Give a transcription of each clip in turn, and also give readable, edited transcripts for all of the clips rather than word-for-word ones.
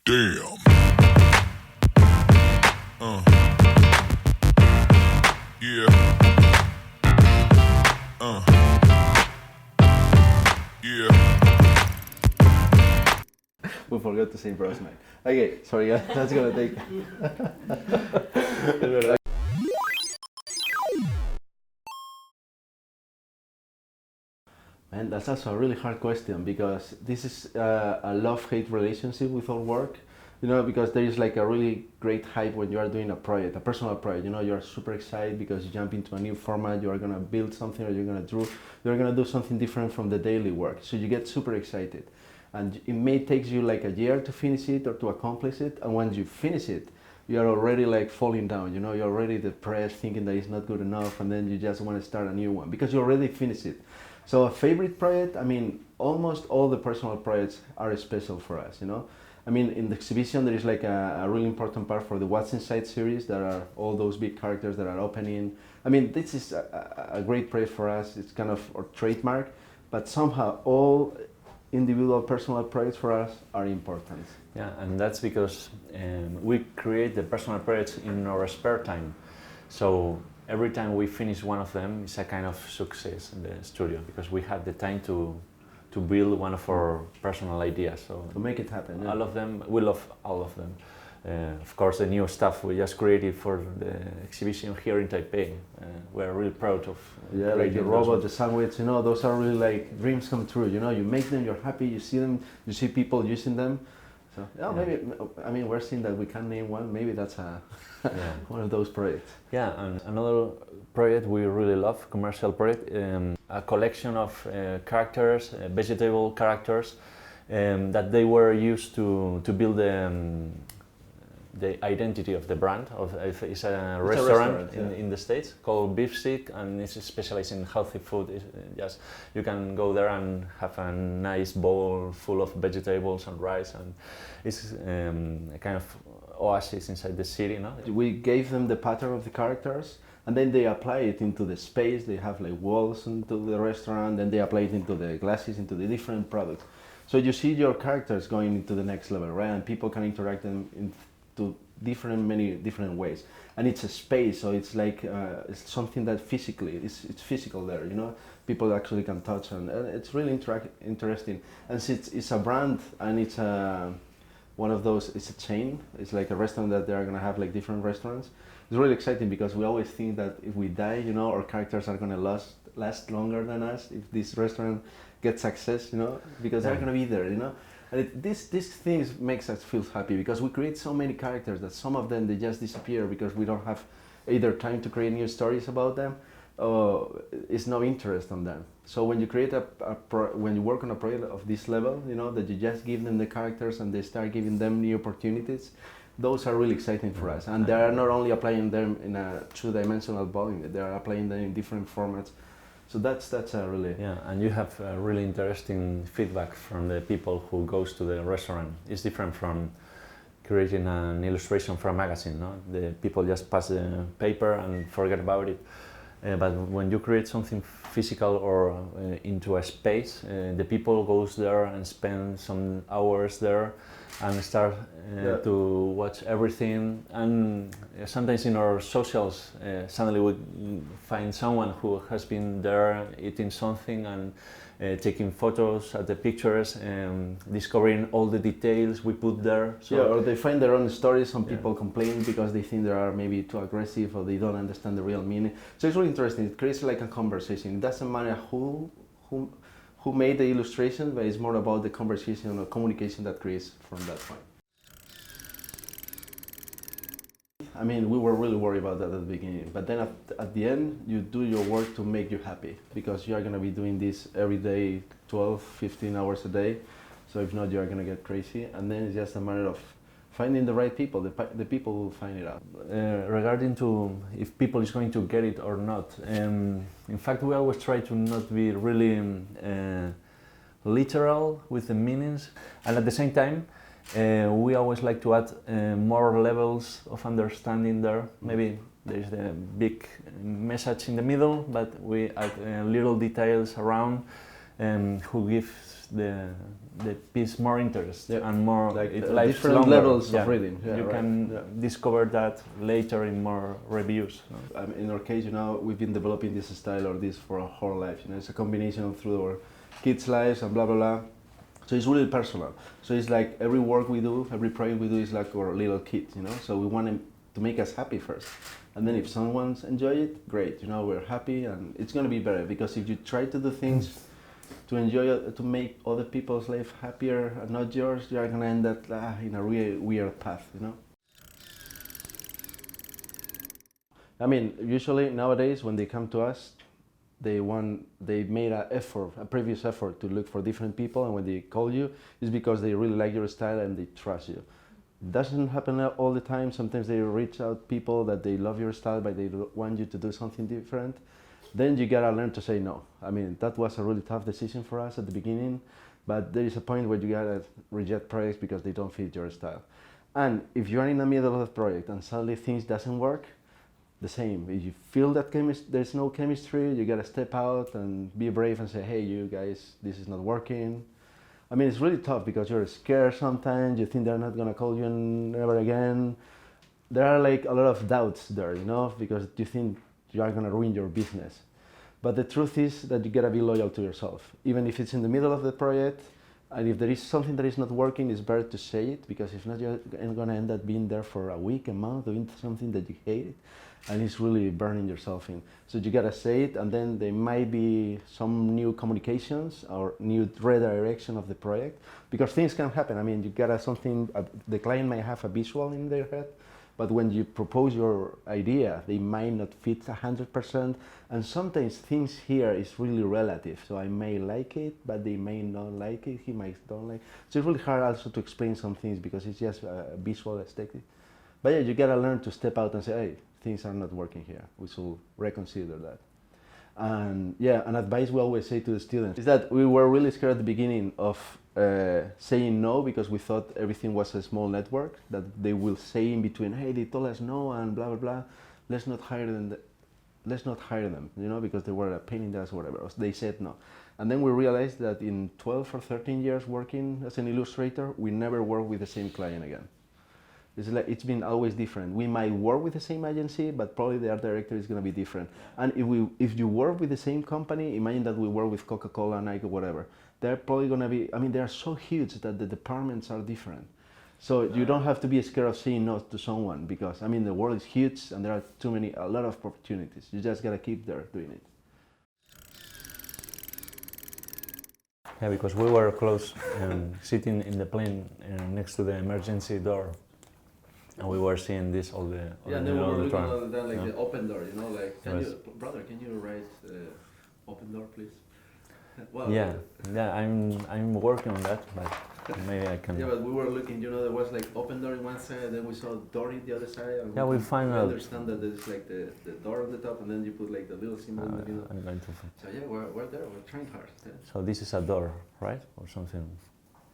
Damn. Yeah. Yeah. We forgot to say Brosmind. Okay, sorry, that's gonna take. Man, that's also a really hard question because this is a love-hate relationship with our work. You know, because there is like a really great hype when you are doing a project, a personal project. You know, you're super excited because you jump into a new format, you are gonna build something, or you're gonna do something different from the daily work. So you get super excited. And it may take you like a year to finish it or to accomplish it, and once you finish it, you are already like falling down, you know, you're already depressed, thinking that it's not good enough, and then you just want to start a new one because you already finished it. So a favorite project, I mean, almost all the personal projects are special for us, you know. I mean, in the exhibition there is like a really important part for the What's Inside series. There are all those big characters that are opening. I mean, this is a great project for us. It's kind of our trademark, but somehow all individual personal projects for us are important. Yeah, and that's because we create the personal projects in our spare time. So every time we finish one of them, it's a kind of success in the studio because we had the time to build one of our personal ideas. So to make it happen. Yeah. All of them, we love all of them. Of course, the new stuff we just created for the exhibition here in Taipei. We're really proud of. Yeah, like the robot, the sandwich, you know, those are really like dreams come true. You know, you make them, you're happy, you see them, you see people using them. So yeah, maybe, I mean, we're seeing that we can name one. Maybe that's one of those projects. Yeah, and another project we really love, commercial project, a collection of characters, vegetable characters, that they were used to build the identity of the brand. It's a restaurant in the States called Beef Stick, and it's specialized in healthy food. It's just you can go there and have a nice bowl full of vegetables and rice, and it's a kind of oasis inside the city. No? We gave them the pattern of the characters, and then they apply it into the space. They have like walls into the restaurant, and they apply it into the glasses, into the different products. So you see your characters going into the next level, right? And people can interact them into many different ways. And it's a space, so it's like it's something that physically, it's physical there, you know? People actually can touch, and it's really interesting. And it's a brand, and it's one of those, it's a chain. It's like a restaurant that they're gonna have like different restaurants. It's really exciting because we always think that if we die, you know, our characters are gonna last longer than us if this restaurant gets success, you know, because they're gonna be there, you know. And these things makes us feel happy because we create so many characters that some of them they just disappear because we don't have either time to create new stories about them, or it's no interest on them. So when you create when you work on a project of this level, you know, that you just give them the characters and they start giving them new opportunities, those are really exciting for us. And they are not only applying them in a two-dimensional volume, they are applying them in different formats. So that's a really... Yeah, and you have really interesting feedback from the people who goes to the restaurant. It's different from creating an illustration for a magazine, no? The people just pass the paper and forget about it. But when you create something physical or into a space, the people goes there and spend some hours there and start to watch everything. And sometimes in our socials, suddenly we find someone who has been there eating something and taking photos at the pictures and discovering all the details we put there. So yeah, or they find their own stories. Some people complain because they think they are maybe too aggressive or they don't understand the real meaning. So it's really interesting. It creates like a conversation. It doesn't matter who made the illustration, but it's more about the conversation or communication that creates from that point. I mean, we were really worried about that at the beginning, but then at the end, you do your work to make you happy because you are going to be doing this every day, 12, 15 hours a day. So if not, you are going to get crazy. And then it's just a matter of finding the right people. The people will find it out. Regarding to if people is going to get it or not, in fact, we always try to not be really literal with the meanings, and at the same time, we always like to add more levels of understanding there. Maybe there's the big message in the middle, but we add little details around who gives the piece more interest and more like it different longer. levels of reading. Yeah, you right. can discover that later in more reviews. No? In our case, we've been developing this style or this for our whole life. It's a combination through our kids' lives and blah blah blah. So it's really personal. So it's like every work we do, every project we do is like our little kids. So we want them to make us happy first, and then if someone's enjoy it, great. We're happy, and it's gonna be better because if you try to do things to enjoy it, to make other people's life happier and not yours, you are gonna end up in a really weird path. I mean, usually nowadays when they come to us, they made a previous effort to look for different people, and when they call you, it's because they really like your style and they trust you. It doesn't happen all the time. Sometimes they reach out people that they love your style, but they want you to do something different. Then you gotta learn to say no. I mean, that was a really tough decision for us at the beginning, but there is a point where you gotta reject projects because they don't fit your style. And if you're in the middle of the project and suddenly things doesn't work, the same. If you feel that there's no chemistry, you gotta step out and be brave and say, hey, you guys, this is not working. I mean, it's really tough because you're scared sometimes, you think they're not gonna call you never again. There are like a lot of doubts there, because you think you are gonna ruin your business. But the truth is that you gotta be loyal to yourself. Even if it's in the middle of the project, and if there is something that is not working, it's better to say it, because if not, you're gonna end up being there for a week, a month, doing something that you hate, and it's really burning yourself in. So you gotta say it, and then there might be some new communications or new redirection of the project, because things can happen. I mean, you gotta the client might have a visual in their head, but when you propose your idea, they might not fit 100%, and sometimes things here is really relative. So I may like it, but they may not like it, he might don't like it. So it's really hard also to explain some things because it's just a visual aesthetic. But yeah, you gotta learn to step out and say, hey, things are not working here. We should reconsider that. And yeah, an advice we always say to the students is that we were really scared at the beginning of saying no, because we thought everything was a small network, that they will say in between, hey, they told us no and blah, blah, blah. Let's not hire them, because they were a pain in the ass or whatever. They said no. And then we realized that in 12 or 13 years working as an illustrator, we never worked with the same client again. It's been always different. We might work with the same agency, but probably the art director is going to be different. And if you work with the same company, imagine that we work with Coca-Cola, Nike, whatever. They're probably going to be, they are so huge that the departments are different. So you don't have to be scared of saying no to someone, because, the world is huge and there are a lot of opportunities. You just got to keep there doing it. Yeah, because we were close, sitting in the plane next to the emergency door. And we were seeing this all the time. Yeah, and then we were looking all the time, like the open door, brother, can you write open door, please? Well, yeah, I'm working on that, but maybe I can. Yeah, but we were looking, there was like open door in one side, and then we saw door in the other side. And yeah, we understand that there's like the door on the top, and then you put like the little symbol in the middle. I'm going to find. So yeah, we're there, we're trying hard. Yeah. So this is a door, right, or something?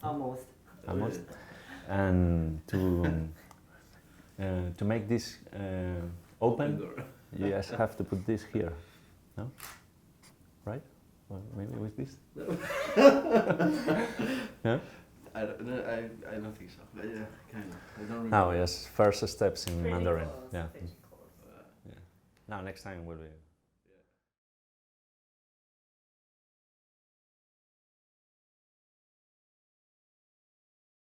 Almost. Almost. And to make this open, you just have to put this here, no? Right? Well, maybe with this? Yeah? I don't think so, but yeah, kind of. I don't remember. Now, yes, first steps in Mandarin. Yeah. Now, next time will be.